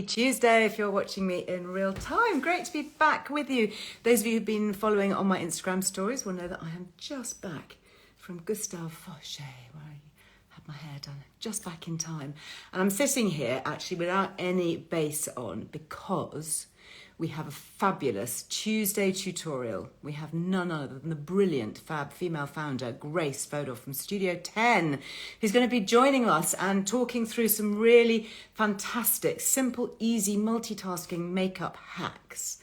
Tuesday if you're watching me in real time. Great to be back with you. Those of you who've been following on my Instagram stories will know that I am just back from Gustave Fauché, where I had my hair done, just back in time. And I'm sitting here actually without any base on because we have a fabulous Tuesday tutorial. We have none other than the brilliant fab female founder, Grace Fodor from Studio 10, who's going to be joining us and talking through some really fantastic, simple, easy multitasking makeup hacks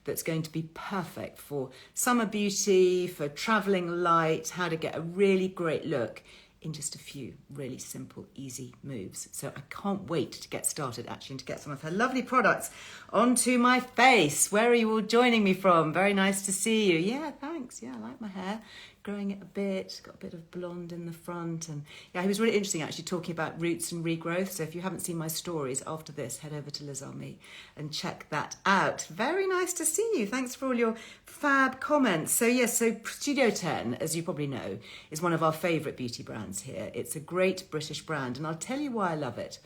that's going to be perfect for summer beauty, for traveling light, how to get a really great look in just a few really simple, easy moves. So I can't wait to get started actually and to get some of her lovely products onto my face. Where are you all joining me from? Very nice to see you. Yeah, thanks. Yeah, I like my hair. Growing it a bit, got a bit of blonde in the front. And yeah, he was really interesting actually talking about roots and regrowth. So if you haven't seen my stories after this, head over to Liz Me and check that out. Very nice to see you. Thanks for all your fab comments. So yes, so Studio 10, as you probably know, is one of our favourite beauty brands here. It's a great British brand and I'll tell you why I love it.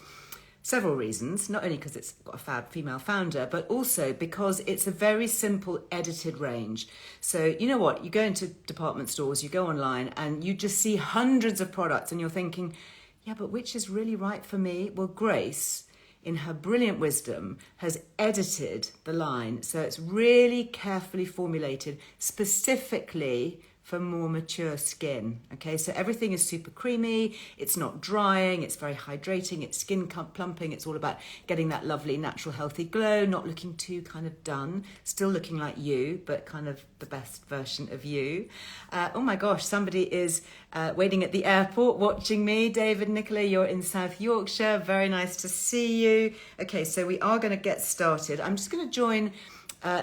Several reasons, not only because it's got a fab female founder, but also because it's a very simple edited range. So you know what, you go into department stores, you go online and you just see hundreds of products and you're thinking, yeah, but which is really right for me? Well, Grace, in her brilliant wisdom, has edited the line. So it's really carefully formulated specifically for more mature skin. Okay, so everything is super creamy, it's not drying, it's very hydrating, it's skin plumping, it's all about getting that lovely natural healthy glow, not looking too kind of done, still looking like you, but kind of the best version of you. Oh my gosh, somebody is waiting at the airport watching me. David Nicola, you're in South Yorkshire, very nice to see you. Okay, so we are going to get started. I'm just going to join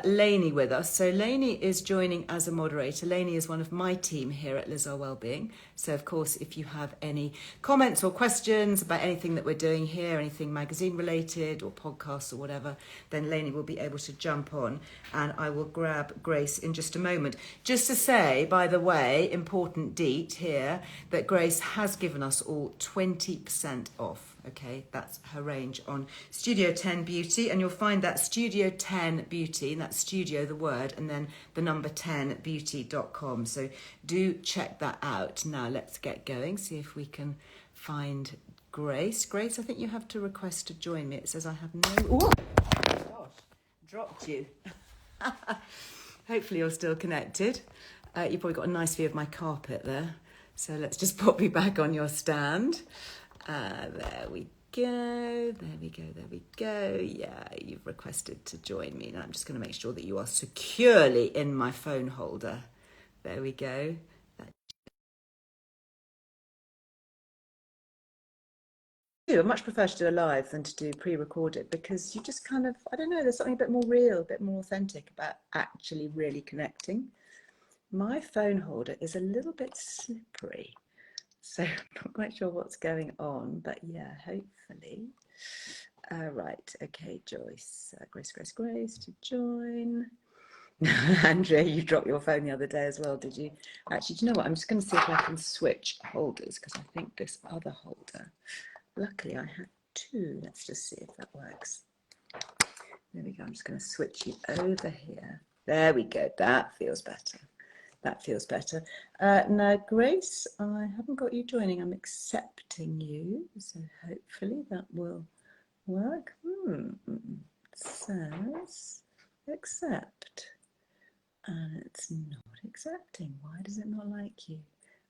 Lainey with us. So Lainey is joining as a moderator. Lainey is one of my team here at Earle Wellbeing. So of course, if you have any comments or questions about anything that we're doing here, anything magazine related or podcasts or whatever, then Lainey will be able to jump on and I will grab Grace in just a moment. Just to say, by the way, important deet here, that Grace has given us all 20% off. Okay, that's her range on Studio 10 Beauty, and you'll find that Studio 10 Beauty, and that's studio, the word, and then the number 10beauty.com. So do check that out. Now let's get going, see if we can find Grace. Grace, I think you have to request to join me. It says I have no... Oh, gosh, dropped you. Hopefully you're still connected. You've probably got a nice view of my carpet there. So let's just pop you back on your stand. There we go, there we go, there we go. Yeah, you've requested to join me. Now I'm just going to make sure that you are securely in my phone holder. There we go. I much prefer to do a live than to do pre-recorded because you just kind of, I don't know, there's something a bit more real, a bit more authentic about actually really connecting. My phone holder is a little bit slippery. So I'm not quite sure what's going on, but yeah, hopefully. Right, okay, Joyce, Grace to join. Andrea, you dropped your phone the other day as well, did you? Actually, do you know what? I'm just going to see if I can switch holders because I think this other holder, luckily I had two. Let's just see if that works. There we go. I'm just going to switch you over here. There we go. That feels better. That feels better. Now, Grace, I haven't got you joining. I'm accepting you. So hopefully that will work. It says accept. And it's not accepting. Why does it not like you?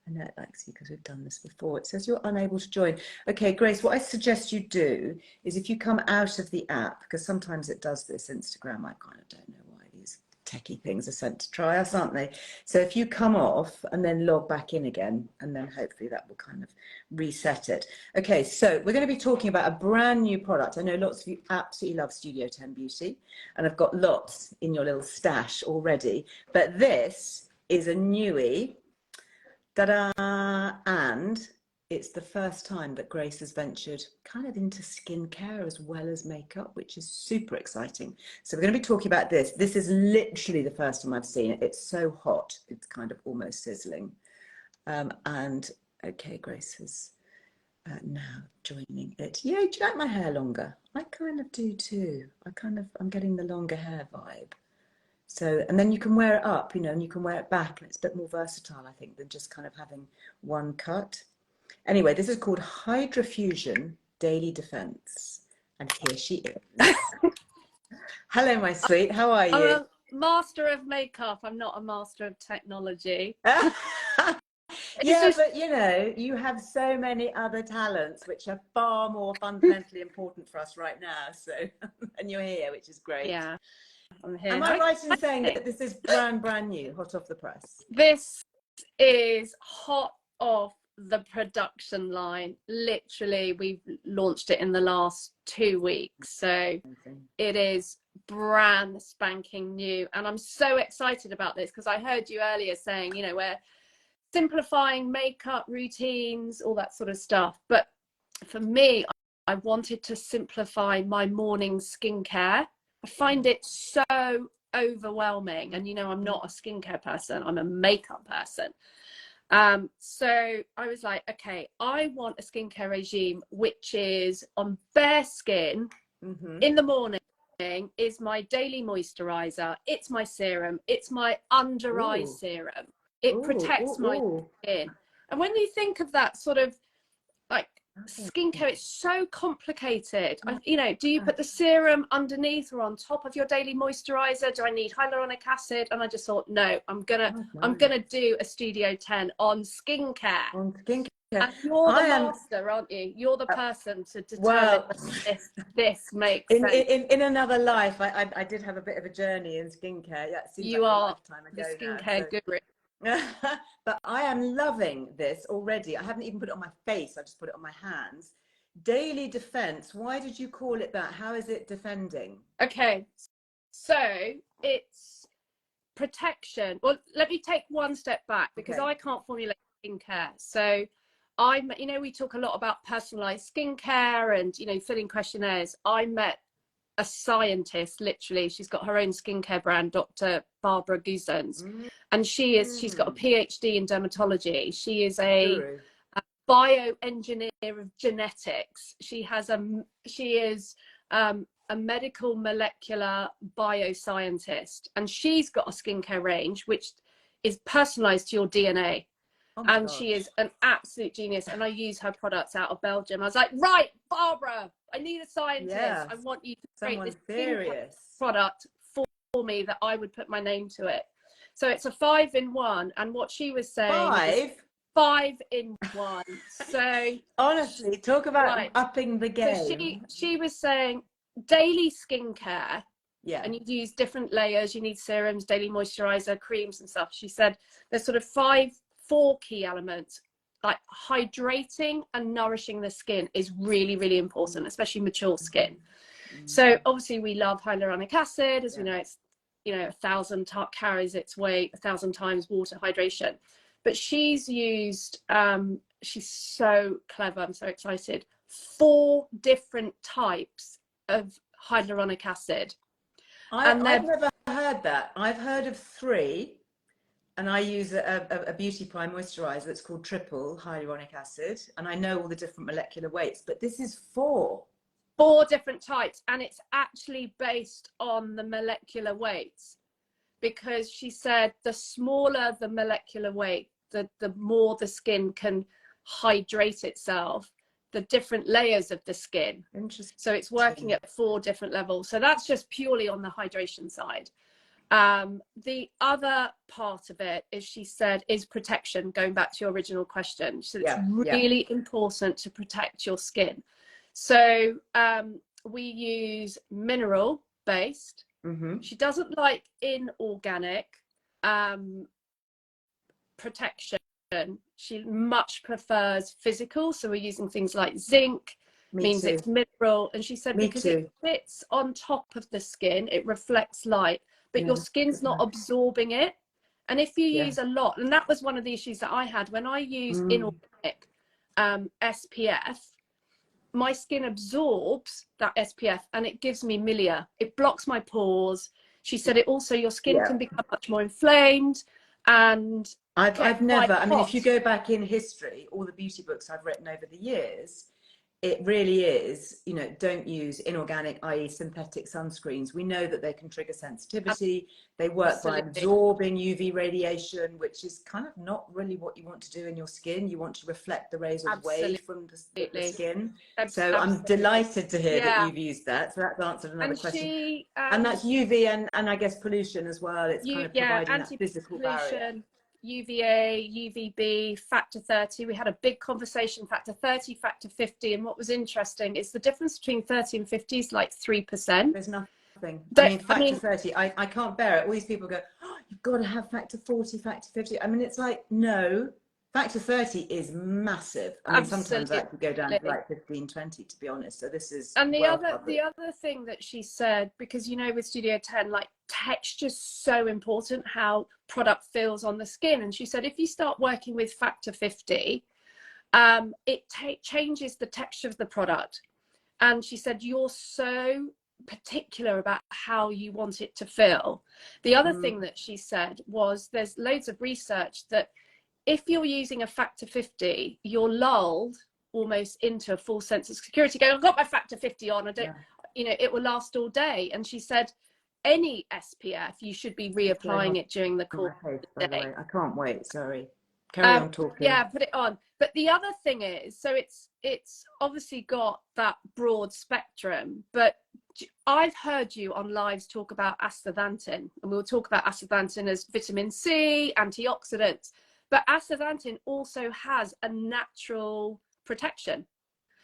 I know it likes you because we've done this before. It says you're unable to join. Okay, Grace, what I suggest you do is if you come out of the app, because sometimes it does this, Instagram, I kind of don't know why these techie things are sent to try us, aren't they? So if you come off and then log back in again, and then hopefully that will kind of reset it. Okay, so we're going to be talking about a brand new product. I know lots of you absolutely love Studio 10 Beauty, and I've got lots in your little stash already, but this is a newie. Ta-da! And it's the first time that Grace has ventured kind of into skincare as well as makeup, which is super exciting. So we're going to be talking about this. This is literally the first time I've seen it. It's so hot. It's kind of almost sizzling. And okay, Grace has now joining it. Yeah, do you like my hair longer? I kind of do too. I'm getting the longer hair vibe. So, and then you can wear it up, you know, and you can wear it back, and it's a bit more versatile, I think, than just kind of having one cut. Anyway, this is called Hydrofusion Daily Defense. And here she is. Hello, my sweet. How are you? I'm a master of makeup. I'm not a master of technology. Yeah, but you know, you have so many other talents which are far more fundamentally important for us right now. So, and you're here, which is great. Yeah, I'm here. Am I right in saying that this is brand new, hot off the press? This is hot off the production line. Literally, we've launched it in the last 2 weeks. So it is brand spanking new. And I'm so excited about this because I heard you earlier saying, you know, we're simplifying makeup routines, all that sort of stuff. But for me, I wanted to simplify my morning skincare. I find it so overwhelming. And, you know, I'm not a skincare person, I'm a makeup person. So I was like, okay, I want a skincare regime which is on bare skin in the morning. Is my daily moisturizer, it's my serum, it's my under eye serum. It protects my skin. And when you think of that sort of like skincare, it's so complicated. You know, do you put the serum underneath or on top of your daily moisturizer? Do I need hyaluronic acid? And I just thought, no, I'm gonna do a Studio 10 on skincare. On skincare. And you're the master, aren't you? You're the person to determine if this makes sense. In another life, I did have a bit of a journey in skincare. Yeah, it seems you like are a lifetime ago the skincare guru. But I am loving this already. I haven't even put it on my face. I just put it on my hands. Daily Defense. Why did you call it that? How is it defending? Okay, so it's protection. Well, let me take one step back because I can't formulate skincare. So you know, we talk a lot about personalized skincare and, you know, filling questionnaires. I met a scientist, literally, she's got her own skincare brand, Dr. Barbara Guzens, and she's got a PhD in dermatology. She is a bioengineer of genetics. She is a medical molecular bioscientist, and she's got a skincare range which is personalized to your DNA. And she is an absolute genius, and I use her products out of Belgium. I was like, right, Barbara, I need a scientist. Yes. I want you to create this serious product for me that I would put my name to it. So it's a 5-in-1, and what she was saying, 5-in-1. So honestly, talk about upping the game. So she was saying daily skincare. Yeah. And you use different layers. You need serums, daily moisturizer, creams, and stuff. She said there's sort of 4 key elements. Like hydrating and nourishing the skin is really, really important, especially mature skin. So obviously we love hyaluronic acid, as we know, it's, you know, 1,000 carries its weight, 1,000 times water hydration. But she's used, she's so clever, I'm so excited, 4 different types of hyaluronic acid. I've never heard that. I've heard of 3. And I use a Beauty Prime moisturizer that's called triple hyaluronic acid. And I know all the different molecular weights, but this is 4. 4 different types. And it's actually based on the molecular weights. Because she said the smaller the molecular weight, the more the skin can hydrate itself, the different layers of the skin. Interesting. So it's working at 4 different levels. So that's just purely on the hydration side. The other part of it is, she said, is protection, going back to your original question. So it's really important to protect your skin. So we use mineral based. She doesn't like inorganic protection. She much prefers physical. So we're using things like zinc, means it's mineral. And she said because it sits on top of the skin, it reflects light, but your skin's not absorbing it. And if you use a lot, and that was one of the issues that I had when I used inorganic SPF, my skin absorbs that SPF and it gives me milia. It blocks my pores. She said it also, your skin can become much more inflamed. and I've get quite never, I mean, if you hot. go back in history, all the beauty books I've written over the years, it really is, you know, don't use inorganic, i.e. synthetic sunscreens. We know that they can trigger sensitivity. They work by Absolutely, absorbing UV radiation, which is kind of not really what you want to do in your skin. You want to reflect the rays away from the absolutely, skin. So I'm absolutely. delighted to hear that Yeah, you've used that. So that's answered another and question. she And that's UV and I guess pollution as well. It's kind of yeah, providing that physical barrier. anti-pollution, UVA, UVB, factor 30. We had a big conversation, factor 30, factor 50. And what was interesting is the difference between 30 and 50 is like 3%. There's nothing. I But mean, I factor mean, 30, I can't bear it. All these people go, oh, you've got to have factor 40, factor 50. I mean, it's like, no, factor 30 is massive. I mean, sometimes absolutely. that could go down to like 15, 20, to be honest. So this is And well the covered. other thing that she said, because you know with Studio 10, like texture's so important, how product feels on the skin. And she said if you start working with factor 50, it changes the texture of the product. And she said you're so particular about how you want it to feel. The other thing that she said was there's loads of research that if you're using a factor 50, you're lulled almost into a false sense of security, going, I've got my factor 50 on, I don't, you know, it will last all day. And she said any SPF you should be reapplying it during the course of By the the day. way, I can't wait. Sorry. Carry on talking. Yeah, put it on. But the other thing is, so it's obviously got that broad spectrum, but I've heard you on lives talk about astaxanthin, and we'll talk about astaxanthin as vitamin C, antioxidants, but astaxanthin also has a natural protection.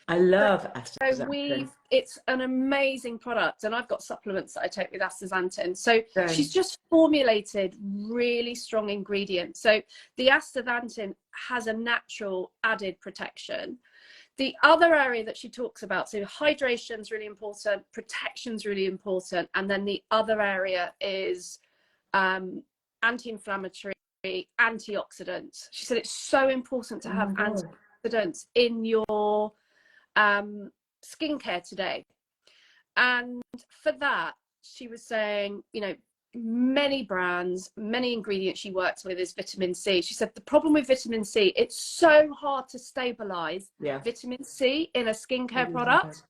I love So astaxanthin. it's an amazing product, and I've got supplements that I take with astaxanthin. So she's Same. just formulated really strong ingredients. So the astaxanthin has a natural added protection. The other area that she talks about, so hydration is really important, protection is really important, and then the other area is anti-inflammatory, antioxidants. She said it's so important to Oh have my God. antioxidants in your skincare today. And for that, she was saying, you know, many brands, many ingredients she works with is vitamin C. She said the problem with vitamin C, it's so hard to stabilize vitamin C in a skincare product,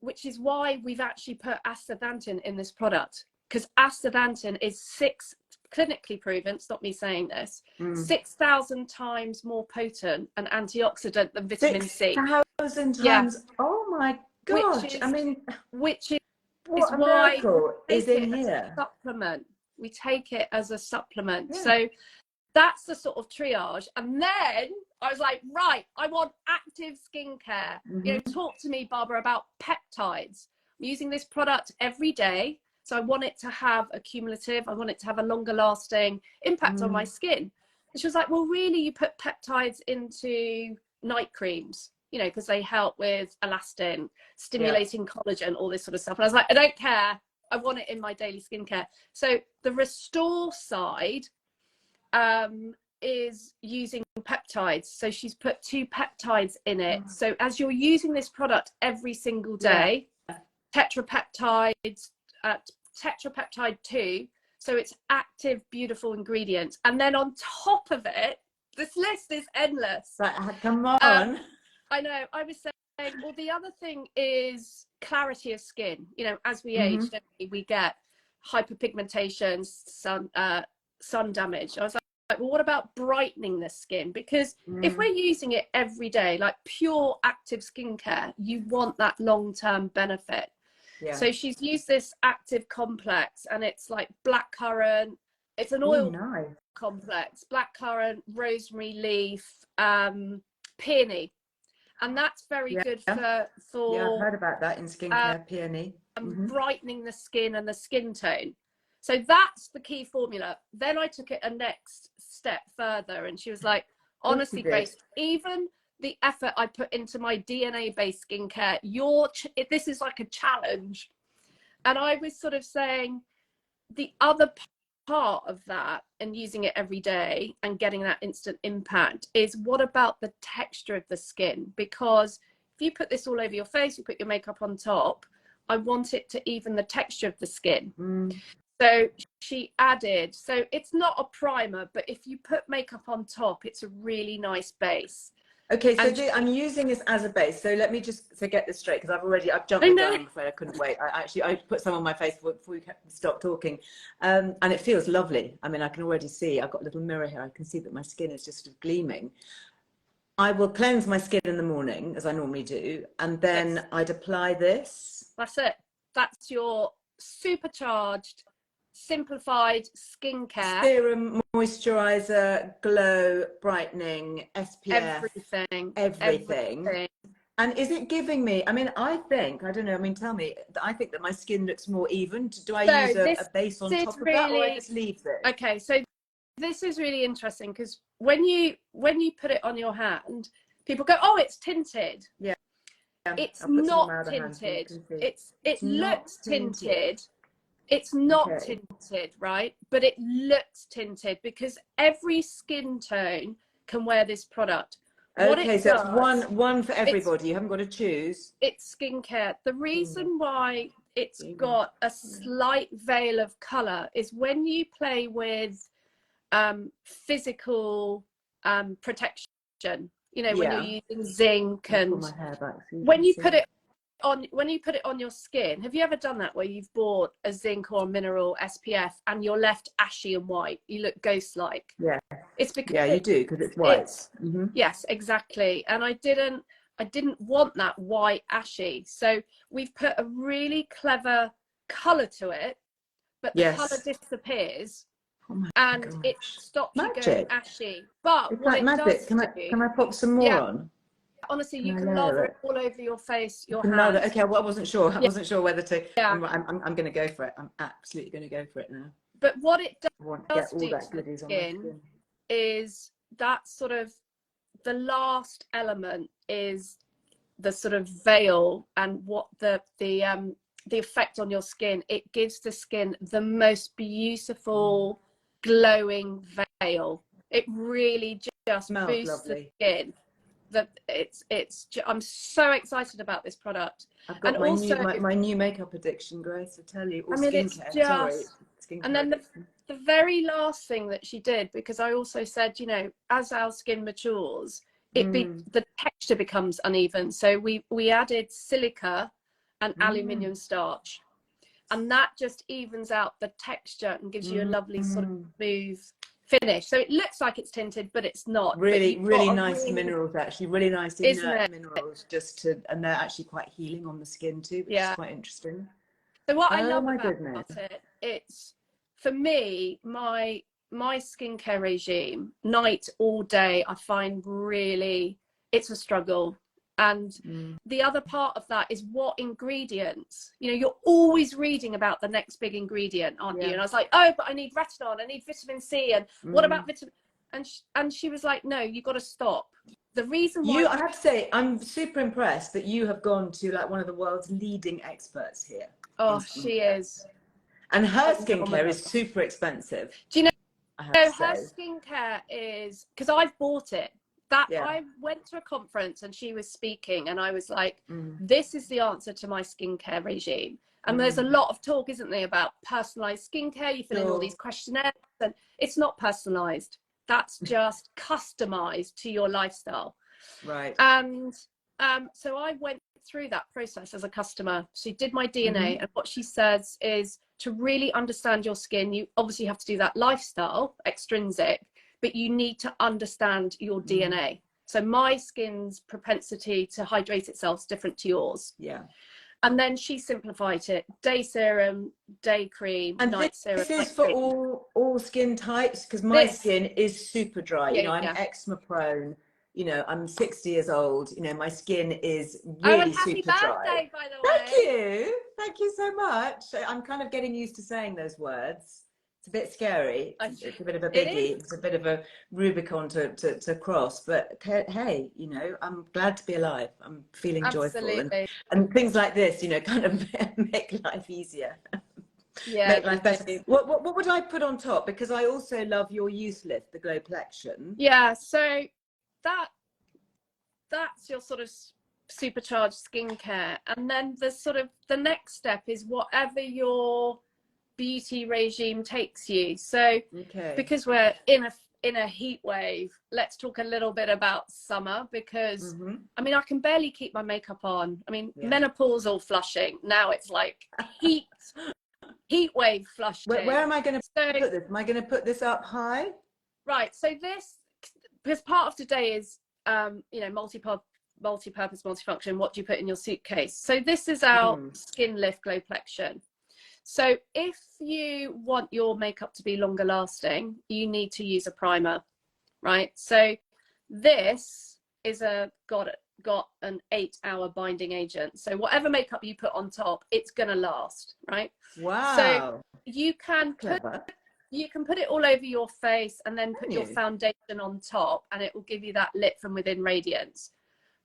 which is why we've actually put astaxanthin in this product, because astaxanthin is clinically proven, stop me saying this, 6,000 times more potent an antioxidant than vitamin C. 6,000 Yeah, times. Oh my gosh. I mean, which is what a why miracle we is take in it as a here. supplement. We take it as a supplement. Yeah. So that's the sort of triage. And then I was like, right, I want active skincare. You know, talk to me, Barbara, about peptides. I'm using this product every day. So I want it to have a cumulative, I want it to have a longer lasting impact on my skin. And she was like, well, really, you put peptides into night creams, you know, because they help with elastin, stimulating collagen, all this sort of stuff. And I was like, I don't care. I want it in my daily skincare. So the restore side is using peptides. So she's put 2 peptides in it. So as you're using this product every single day, tetrapeptides, tetrapeptide 2. So it's active, beautiful ingredients. And then on top of it, this list is endless. But come on. I know. I was saying, well, the other thing is clarity of skin. You know, as we age, we get hyperpigmentation, sun damage. I was like, well, what about brightening the skin? Because if we're using it every day, like pure active skincare, you want that long-term benefit. Yeah. So she's used this active complex, and it's like blackcurrant. It's an oil complex, blackcurrant, rosemary leaf, peony, and that's very good for I've heard about that in skincare, peony. brightening the skin and the skin tone. So that's the key formula. Then I took it a next step further, and she was like, honestly, Grace, even the effort I put into my DNA-based skincare, this is like a challenge. And I was sort of saying the other part of that, and using it every day and getting that instant impact, is what about the texture of the skin? Because if you put this all over your face, you put your makeup on top, I want it to even the texture of the skin. So she added, so it's not a primer, but if you put makeup on top, it's a really nice base. Okay, so I'm using this as a base. So let me just get this straight, because I've jumped the gun. I'm afraid I couldn't wait. I put some on my face before we stopped talking, and it feels lovely. I mean, I can already see. I've got a little mirror here. I can see that my skin is just sort of gleaming. I will cleanse my skin in the morning, as I normally do, and then I'd apply this. That's it. That's your supercharged, simplified skincare. Serum, moisturizer, glow, brightening, SPF, everything. And is it giving me, I mean, I don't know, I mean, tell me, I think that my skin looks more even. Do I use a base on top of that, or I just leave this? Okay, so this is really interesting, because when you put it on your hand, people go, oh, it's tinted. Yeah. It's not tinted. It looks tinted. It's not tinted, right? But it looks tinted, because every skin tone can wear this product. Okay, so it's one for everybody. You haven't got to choose. It's skincare. The reason why it's got a slight veil of colour is when you play with physical protection. You know, when you're using zinc, and when you put it on your skin. Have you ever done that, where you've bought a zinc or a mineral SPF and you're left ashy and white? You look ghost-like. Yeah. It's because you do, because it's white. Yes, exactly. And I didn't want that white ashy. So we've put a really clever colour to it, but the colour disappears. And it stops you going ashy. But it's what like it magic. does Can I pop some more on? Honestly, you can lather it all over your face, your hands. Okay, well, I wasn't sure. I wasn't sure whether to. Yeah. I'm going to go for it. I'm absolutely going to go for it now. But what it does, I want to get all that goodies on my skin, is that sort of the last element is the sort of veil, and what the effect on your skin. It gives the skin the most beautiful, glowing veil. It really just boosts the skin. I'm so excited about this product. I've got my new makeup addiction, Grace, I tell you. Or skincare. And then the very last thing that she did, because I also said, you know, as our skin matures, the texture becomes uneven. So we added silica and aluminium starch, and that just evens out the texture and gives you a lovely sort of smooth finish. So it looks like it's tinted, but it's not. Really nice minerals, actually. Really nice inert minerals, and they're actually quite healing on the skin too, which is quite interesting. So what I love about it, it's, for me, my skincare regime, night, all day, I find really, it's a struggle. And the other part of that is what ingredients, you know, you're always reading about the next big ingredient, aren't you? And I was like, oh, but I need retinol, I need vitamin C, and what about vitamin? And she was like, no, you got to stop. The reason why I have to say, I'm super impressed that you have gone to like one of the world's leading experts here. Oh, she is. And her skincare is super expensive. Do you know? So her skincare is, because I've bought it. I went to a conference and she was speaking, and I was like, this is the answer to my skincare regime. And there's a lot of talk, isn't there, about personalized skincare. You fill in all these questionnaires, and it's not personalized. That's just customized to your lifestyle. Right. And so I went through that process as a customer. She did my DNA, and what she says is, to really understand your skin, you obviously have to do that lifestyle, extrinsic, but you need to understand your DNA. So my skin's propensity to hydrate itself is different to yours. Yeah. And then she simplified it: day serum, day cream, and night serum. This is for all skin types, because my skin is super dry. You know, I'm eczema prone. You know, I'm 60 years old. You know, my skin is really super dry. Happy birthday, by the way. Thank you so much. I'm kind of getting used to saying those words. It's a bit scary. It's a bit of a biggie. It's a bit of a Rubicon to cross. But hey, you know, I'm glad to be alive. I'm feeling joyful, and things like this, you know, kind of make life easier. Yeah, make life better. What would I put on top? Because I also love your Youth Lift, the Glow Collection. Yeah, so that's your sort of supercharged skincare, and then the next step is whatever your beauty regime takes you. So Okay. because we're in a heat wave, let's talk a little bit about summer, because I mean, I can barely keep my makeup on. I mean, menopausal flushing, now it's like heat wave flushing. Where am I going to put this? Am I going to put this up high? Right, so this, because part of today is you know, multi-purpose, multifunction, what do you put in your suitcase? So this is our Skin Lift Glow Plexion. So if you want your makeup to be longer lasting, you need to use a primer, right? So this is got an 8-hour binding agent. So whatever makeup you put on top, it's gonna last, right? Wow. So you can put it all over your face and then put your foundation on top, and it will give you that lit from within radiance,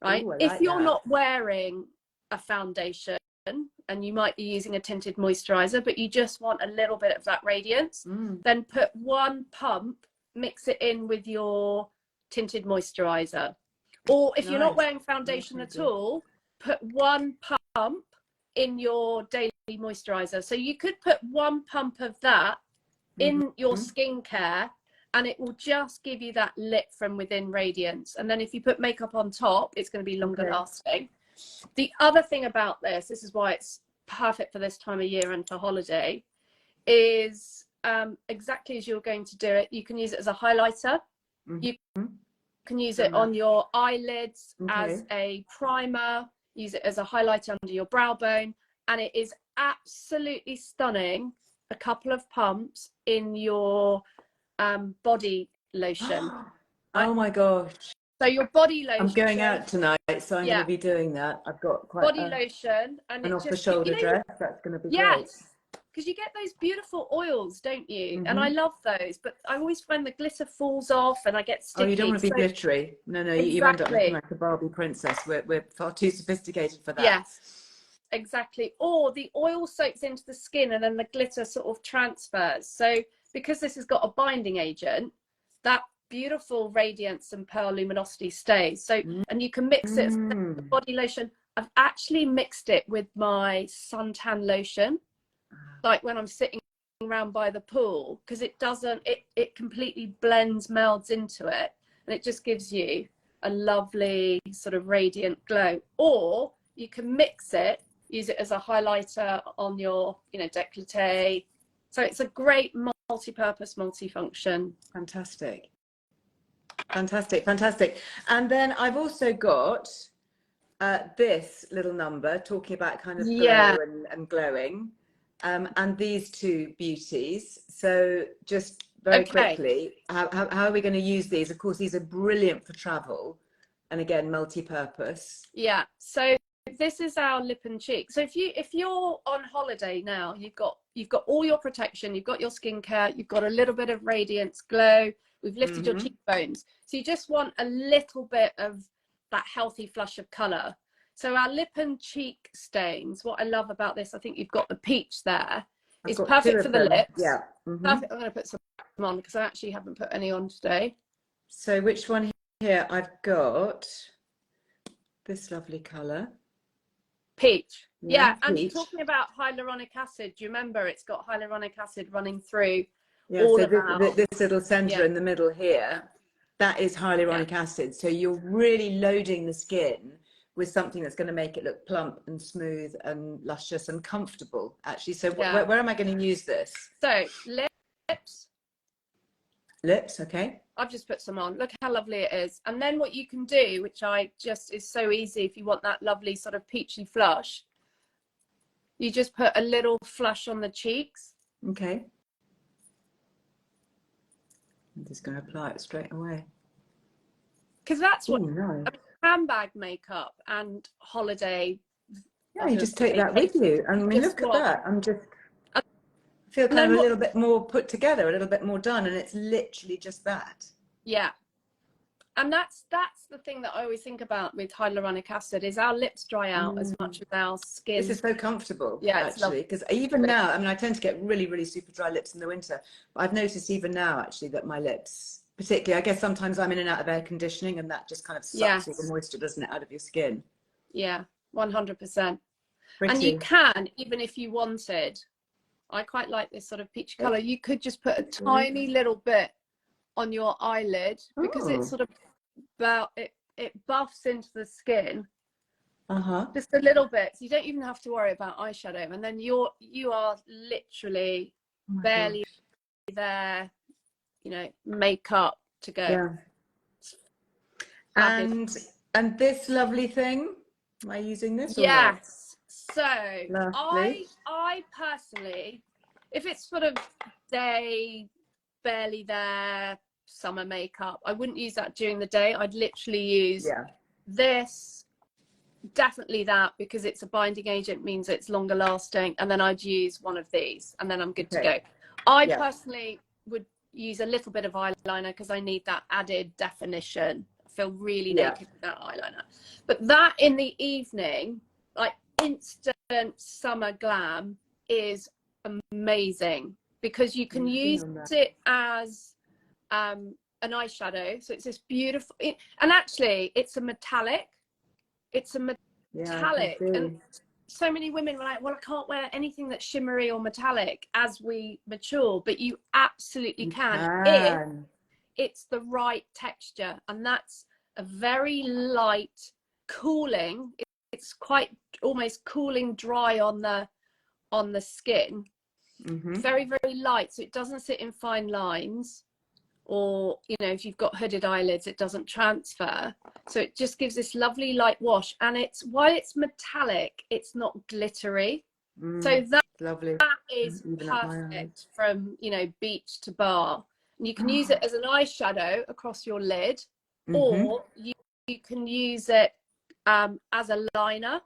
right? Ooh, if you're not wearing a foundation, and you might be using a tinted moisturizer, but you just want a little bit of that radiance, then put 1 pump, mix it in with your tinted moisturizer. Or if you're not wearing foundation at all, put 1 pump in your daily moisturizer. So you could put 1 pump of that in your skincare, and it will just give you that lit from within radiance. And then if you put makeup on top, it's going to be longer lasting. The other thing about this is why it's perfect for this time of year and for holiday, is exactly as you're going to do it. You can use it as a highlighter. You can use it on your eyelids as a primer, use it as a highlighter under your brow bone, and it is absolutely stunning. A couple of pumps in your body lotion. Oh my gosh. So your body lotion. I'm going out tonight, so I'm going to be doing that. I've got quite body lotion, and an it off-the-shoulder dress. That's going to be great. Yes, because you get those beautiful oils, don't you? And I love those, but I always find the glitter falls off and I get sticky. Oh, you don't want to be glittery. No, exactly. You end up looking like a Barbie princess. We're far too sophisticated for that. Yes, exactly. Or the oil soaks into the skin and then the glitter sort of transfers. So because this has got a binding agent, that beautiful radiance and pearl luminosity stays. So and you can mix it as body lotion. I've actually mixed it with my suntan lotion, like when I'm sitting around by the pool, because it doesn't, it completely blends, melds into it, and it just gives you a lovely sort of radiant glow. Or you can mix it, use it as a highlighter on your, you know, décolleté. So it's a great multi-purpose, multifunction. Fantastic. Fantastic, fantastic. And then I've also got this little number talking about kind of glow and glowing, and these 2 beauties. So just very quickly, how are we going to use these? Of course, these are brilliant for travel, and again, multi-purpose. Yeah. So this is our lip and cheek. So if you're on holiday now, you've got all your protection, you've got your skincare, you've got a little bit of radiance, glow. We've lifted your cheekbones. So you just want a little bit of that healthy flush of colour. So our lip and cheek stains, what I love about this, I think you've got the peach there. It's perfect for the lips. Yeah. Perfect. I'm going to put some on because I actually haven't put any on today. So which one here? I've got this lovely colour. Peach. Yeah, and you're talking about hyaluronic acid. Do you remember it's got hyaluronic acid running through all so of this little centre in the middle here, that is hyaluronic acid. So you're really loading the skin with something that's going to make it look plump and smooth and luscious and comfortable, actually. So where am I going to use this? So lips. Lips, okay. I've just put some on. Look how lovely it is. And then what you can do, which is so easy if you want that lovely sort of peachy flush, you just put a little flush on the cheeks. Okay. I'm just going to apply it straight away. Because that's what handbag makeup and holiday. Yeah, you just take that with you. I mean, look at that. I feel kind of a little bit more put together, a little bit more done, and it's literally just that. Yeah. And that's the thing that I always think about with hyaluronic acid is our lips dry out as much as our skin. This is so comfortable, actually, because even now, I mean, I tend to get really, really super dry lips in the winter, but I've noticed even now, actually, that my lips, particularly, I guess sometimes I'm in and out of air conditioning, and that just kind of sucks all the moisture, doesn't it, out of your skin? Yeah, 100%. And you can, even if you wanted, I quite like this sort of peachy colour. You could just put a tiny little bit on your eyelid because it's sort of it buffs into the skin. Just a little bit, so you don't even have to worry about eyeshadow, and then you are literally barely there, you know, makeup to go. And this lovely thing, am I using this? Yes. So Lovely. I personally, if it's sort of day barely there summer makeup, I wouldn't use that during the day. I'd literally use this, definitely that, because it's a binding agent, means it's longer lasting, and then I'd use one of these and then I'm good to go. I personally would use a little bit of eyeliner because I need that added definition. I feel really naked with that eyeliner. But that in the evening, like instant summer glam, is amazing because you can use it as an eyeshadow. So it's this beautiful, and actually it's a metallic. It's a metallic, and so many women were like, well, I can't wear anything that's shimmery or metallic as we mature, but you absolutely can if it's the right texture. And that's a very light cooling, it's quite almost cooling dry on the skin, very, very light, so it doesn't sit in fine lines, or, you know, if you've got hooded eyelids, it doesn't transfer. So it just gives this lovely light wash, and it's, while it's metallic, it's not glittery. So that is perfect from, you know, beach to bar. And you can use it as an eyeshadow across your lid, or you can use it as a liner.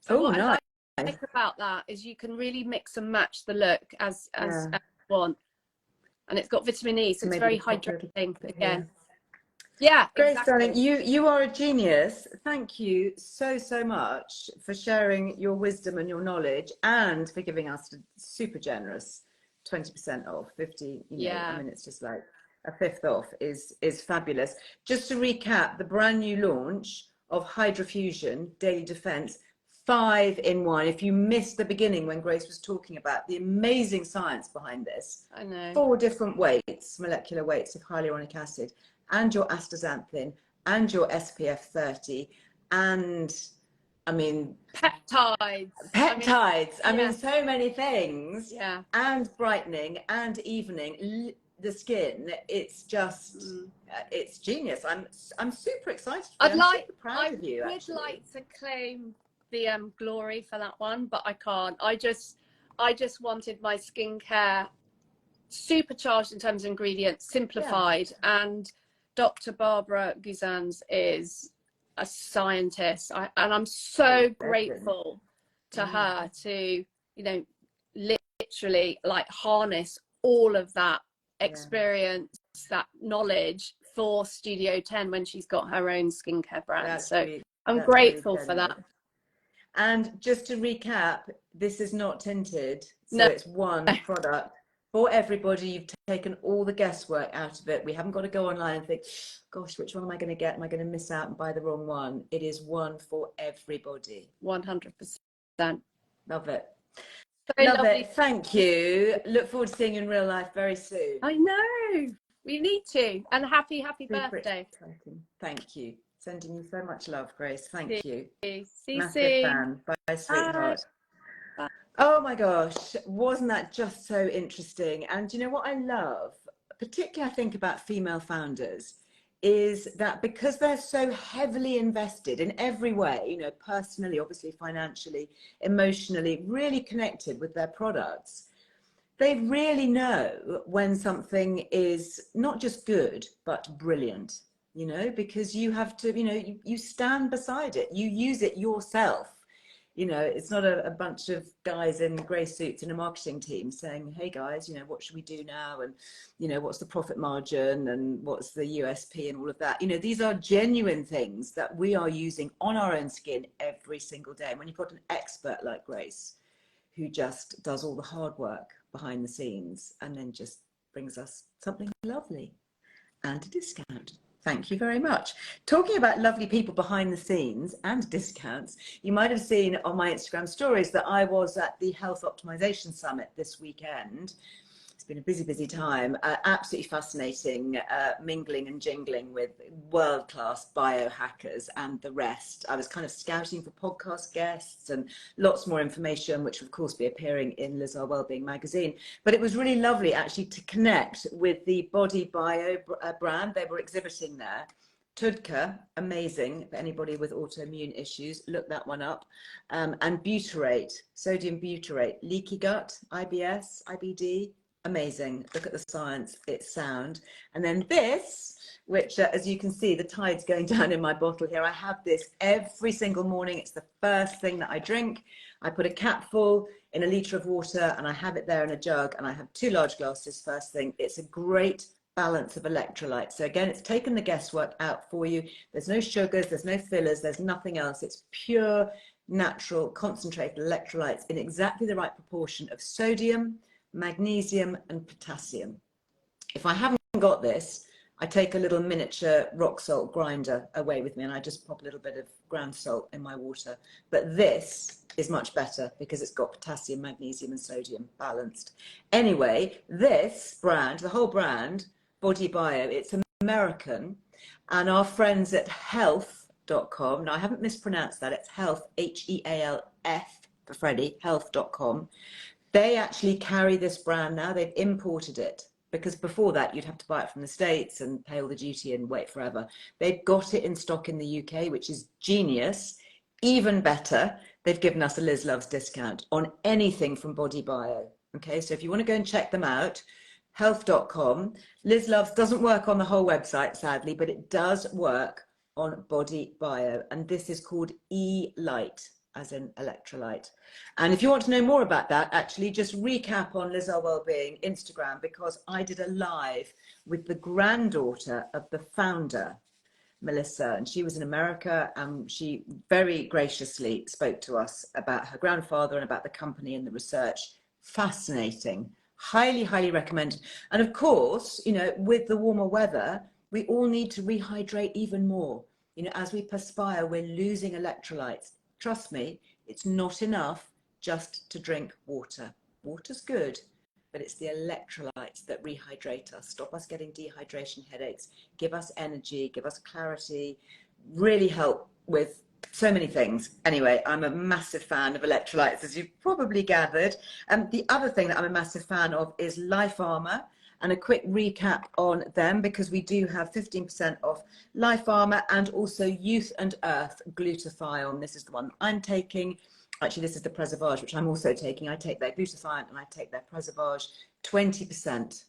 So what I like about that is you can really mix and match the look as you want. And it's got vitamin E, so it's very hydrating again. Yeah, Grace, darling, you are a genius. Thank you so much for sharing your wisdom and your knowledge, and for giving us a super generous 20% off, 50, you know, I mean, it's just like a fifth off is fabulous. Just to recap, the brand new launch of Hydrofusion Daily Defense, 5-in-1. If you missed the beginning when Grace was talking about the amazing science behind this, I know. 4 different weights, molecular weights of hyaluronic acid, and your astaxanthin, and your SPF 30, and I mean peptides. I mean so many things. And brightening and evening the skin. It's just it's genius. I'm super excited for you. I'm super proud of you. I would like to claim the glory for that one, but I can't. I just wanted my skincare supercharged in terms of ingredients, simplified, and Dr. Barbara Guzans is a scientist, and I'm so grateful to her to, you know, literally like harness all of that experience, that knowledge for Studio 10 when she's got her own skincare brand. I'm grateful for that. And just to recap, this is not tinted, so it's one product for everybody. You've taken all the guesswork out of it. We haven't got to go online and think, gosh, which one am I going to get? Am I going to miss out and buy the wrong one? It is one for everybody. 100%. Love it. Very Love lovely. it. Thank you. Look forward to seeing you in real life very soon. I know. We need to. And happy birthday. Exciting. Thank you. Sending you so much love, Grace. Thank you. See you Massive soon. fan. Bye, sweetheart. Bye. Oh my gosh, wasn't that just so interesting? And you know what I love, particularly I think about female founders, is that because they're so heavily invested in every way, you know, personally, obviously, financially, emotionally, really connected with their products, they really know when something is not just good, but brilliant, you know, because you have to, you know, you stand beside it, you use it yourself. You know, it's not a bunch of guys in grey suits in a marketing team saying, hey guys, you know, what should we do now? And, you know, what's the profit margin and what's the USP and all of that? You know, these are genuine things that we are using on our own skin every single day. And when you've got an expert like Grace, who just does all the hard work behind the scenes and then just brings us something lovely and a discount. Thank you very much. Talking about lovely people behind the scenes and discounts, you might have seen on my Instagram stories that I was at the Health Optimization Summit this weekend. It's been a busy, busy time. Absolutely fascinating, mingling and jingling with world-class biohackers and the rest. I was kind of scouting for podcast guests and lots more information, which will of course be appearing in Earle Wellbeing magazine. But it was really lovely actually to connect with the Body Bio brand. They were exhibiting there. Tudka, amazing for anybody with autoimmune issues, look that one up. And butyrate, sodium butyrate, leaky gut, IBS, IBD, amazing. Look at the science, it's sound. And then this, which as you can see, the tide's going down in my bottle here. I have this every single morning. It's the first thing that I drink. I put a capful in a litre of water and I have it there in a jug, and I have 2 large glasses first thing. It's a great balance of electrolytes. So again, it's taken the guesswork out for you. There's no sugars, there's no fillers, there's nothing else. It's pure, natural, concentrated electrolytes in exactly the right proportion of sodium, magnesium and potassium. If I haven't got this, I take a little miniature rock salt grinder away with me and I just pop a little bit of ground salt in my water. But this is much better because it's got potassium, magnesium and sodium balanced. Anyway, this brand, the whole brand, Body Bio, it's American, and our friends at health.com, now I haven't mispronounced that, it's health, H-E-A-L-F for Freddie, health.com. They actually carry this brand now. They've imported it because before that you'd have to buy it from the States and pay all the duty and wait forever. They've got it in stock in the UK, which is genius. Even better, they've given us a Liz Loves discount on anything from Body Bio. Okay, so if you want to go and check them out, health.com. Liz Loves doesn't work on the whole website, sadly, but it does work on Body Bio. And this is called E-Light, as in electrolyte. And if you want to know more about that, actually just recap on Earle Wellbeing Instagram, because I did a live with the granddaughter of the founder, Melissa, and she was in America, and she very graciously spoke to us about her grandfather and about the company and the research. Fascinating, highly, highly recommended. And of course, you know, with the warmer weather, we all need to rehydrate even more. You know, as we perspire, we're losing electrolytes. Trust me, it's not enough just to drink water. Water's good, but it's the electrolytes that rehydrate us, stop us getting dehydration headaches, give us energy, give us clarity, really help with so many things. Anyway, I'm a massive fan of electrolytes, as you've probably gathered. The other thing that I'm a massive fan of is Life Armor. And a quick recap on them, because we do have 15% off Life Armor and also Youth and Earth glutathione. This is the one I'm taking. Actually, this is the Preservage, which I'm also taking. I take their glutathione and I take their Preservage, 20%.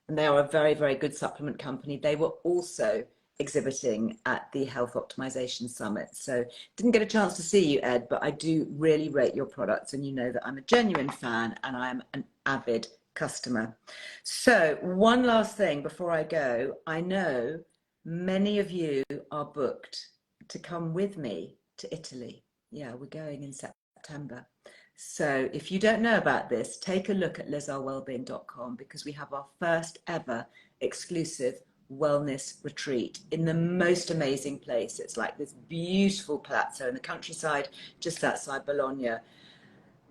And they are a very, very good supplement company. They were also exhibiting at the Health Optimization Summit. So didn't get a chance to see you, Ed, but I do really rate your products, and you know that I'm a genuine fan and I'm an avid customer. So one last thing before I go. I know many of you are booked to come with me to Italy. Yeah, we're going in September. So if you don't know about this, take a look at lizarwellbeing.com, because we have our first ever exclusive wellness retreat in the most amazing place. It's like this beautiful palazzo in the countryside just outside Bologna.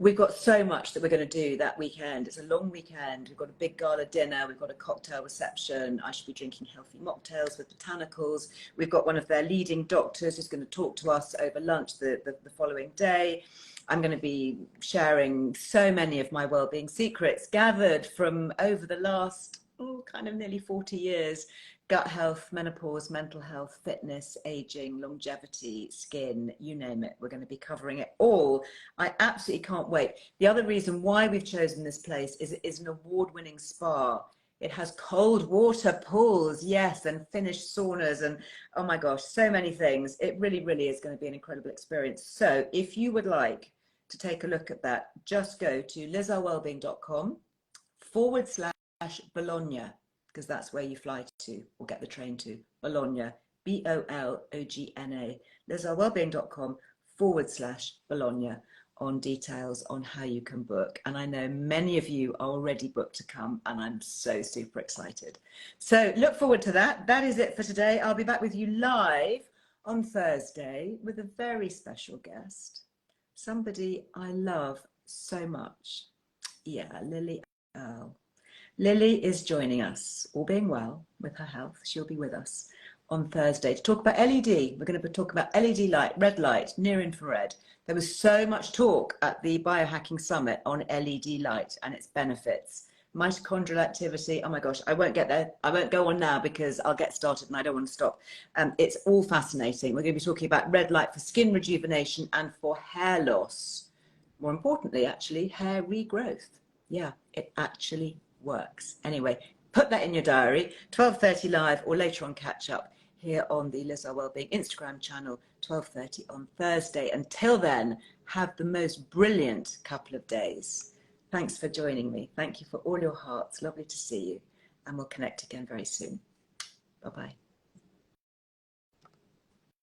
We've got so much that we're going to do that weekend. It's a long weekend. We've got a big gala dinner. We've got a cocktail reception. I should be drinking healthy mocktails with botanicals. We've got one of their leading doctors who's going to talk to us over lunch the following day. I'm going to be sharing so many of my wellbeing secrets gathered from over the last, kind of nearly 40 years. Gut health, menopause, mental health, fitness, aging, longevity, skin, you name it. We're going to be covering it all. I absolutely can't wait. The other reason why we've chosen this place is it is an award-winning spa. It has cold water pools, yes, and Finnish saunas, and oh my gosh, so many things. It really, really is going to be an incredible experience. So if you would like to take a look at that, just go to lizarwellbeing.com/Bologna, because that's where you fly to or get the train to. Bologna, Bologna, lizarwellbeing.com/Bologna. on details on how you can book. And I know many of you are already booked to come, and I'm so super excited. So look forward to that. That is it for today. I'll be back with you live on Thursday with a very special guest, somebody I love so much. Yeah, Lily Earle. Lily is joining us, all being well with her health. She'll be with us on Thursday to talk about LED. We're going to talk about LED light, red light, near infrared. There was so much talk at the Biohacking Summit on LED light and its benefits. Mitochondrial activity, oh my gosh, I won't get there. I won't go on now because I'll get started and I don't want to stop. It's all fascinating. We're going to be talking about red light for skin rejuvenation and for hair loss. More importantly, actually, hair regrowth. Yeah, it actually works. Anyway, put that in your diary, 12:30 live or later on catch up here on the Earle Wellbeing Instagram channel, 12:30 on Thursday. Until then, have the most brilliant couple of days. Thanks for joining me. Thank you for all your hearts. Lovely to see you. And we'll connect again very soon. Bye-bye.